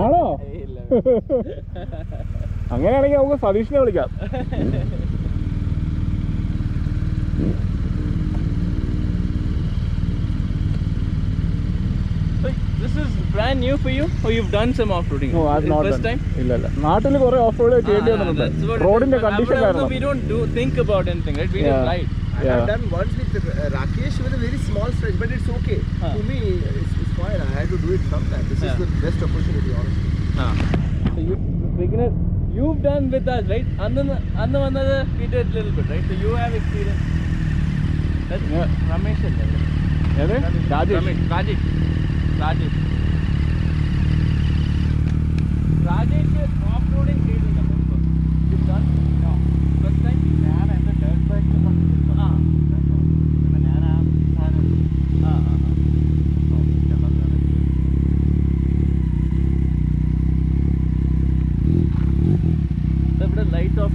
ആണോ? അങ്ങനെയാണെങ്കിൽ നമുക്ക് സതീഷിനെ വിളിക്കാം. This is brand new for you, or you've done some off-roading? No, I've not first done. time? ഇല്ല. നാട്ടിൽ കുറെ ഓഫ് റോഡ് ചെയ്യേണ്ടി വന്നിട്ടുണ്ട്. റോഡിന്റെ കണ്ടീഷൻ കാരണം. We don't think about anything, right? We just ride. I have done once with Rakesh with a very small stretch, but it's okay. To me, it's fine. I had to do it sometime. This is the best opportunity, honestly. So you've done with us, right? Another we did a little bit, right? So you have experience. That's Ramesh. ഏത്? Rajesh. Rajesh off-roading ചെയ്തിട്ടുണ്ട്. You've done? No. First time? ഞാൻ എൻ്റെ dirt bike പിന്നെ ഞാൻ ഇവിടെ light off.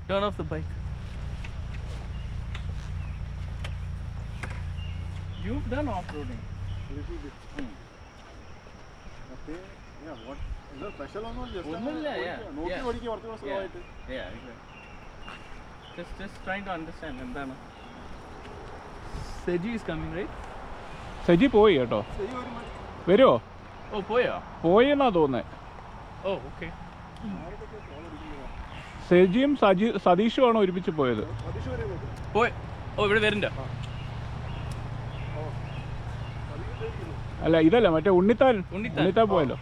Turn off the bike. You've done off-roading. little bit. Okay. Yeah, what? Is there special or not? Just Yeah. ഓടിക്കുക കുറച്ച് ദിവസമായിട്ട്. Yeah, exactly. Just trying to understand എന്താണ്. Seji is coming, right? Saji പോയി കേട്ടോ. വരുമോ? Oh, പോയോ? പോയി എന്നാ തോന്നുന്നത്. Oh, okay. സെജിയും സതീഷുമാണ് ഒരുമിച്ച് പോയത്. പോയി. ഓ, ഇവിടെ വരുന്നുണ്ട്. അല്ല ഇതല്ല മറ്റേ ഉണ്ണിത്താൻ പോയല്ലോ.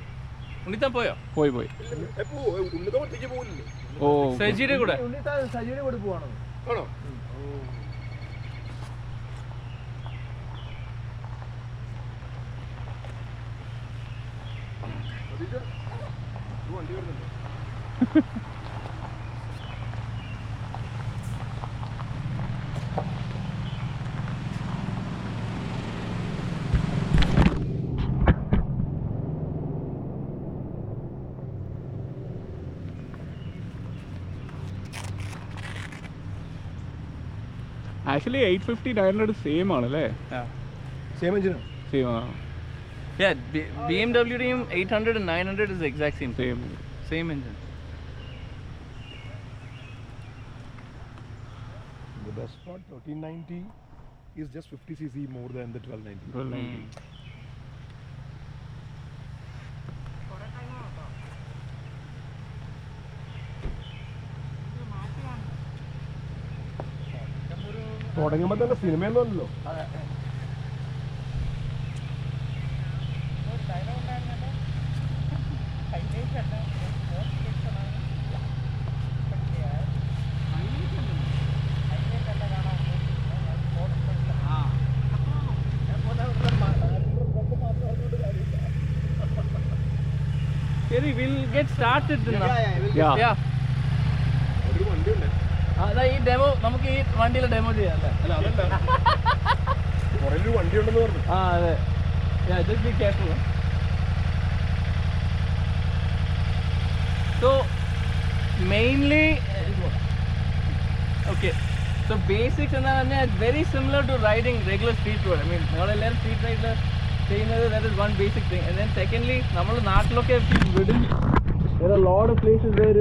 ഉണ്ണിത്താൻ പോയോ? പോയി. ഓ സജിയുടെ കൂടെ പോവാണോ? ആണോ? വണ്ടി വരുന്നുണ്ട്. ആക്ച്വലി 850 900 സെയിം ആണല്ലേ? സെയിം എഞ്ചിനോ? സെയിം ആണ്. Yeah, BMW 800 and 900 is the exact same engine. The best part, 1390 is just 50cc more than the 1290. തുടങ്ങുമ്പോൾ തന്നെ സിനിമയൊന്നുമല്ലോ. We'll get started now. Yeah. ഒരു വണ്ടിയുണ്ട്. അതാ ഈ ഡെമോ നമുക്ക് ഈ വണ്ടിയിലെ ഡെമോ ചെയ്യാം അല്ലേ? അല്ല അതല്ല, കുറേ ഒരു വണ്ടിയുണ്ടെന്ന് പറഞ്ഞു. അതെ. Just be careful. So mainly okay. So basics എന്ന് പറഞ്ഞാൽ it's very similar to riding regular street road. I mean നമ്മളെല്ലാവരും street ride ചെയ്യുന്നത് that is one basic thing. And then secondly നമ്മൾ നാട്ടിലൊക്കെ വിടും. There are a lot of places where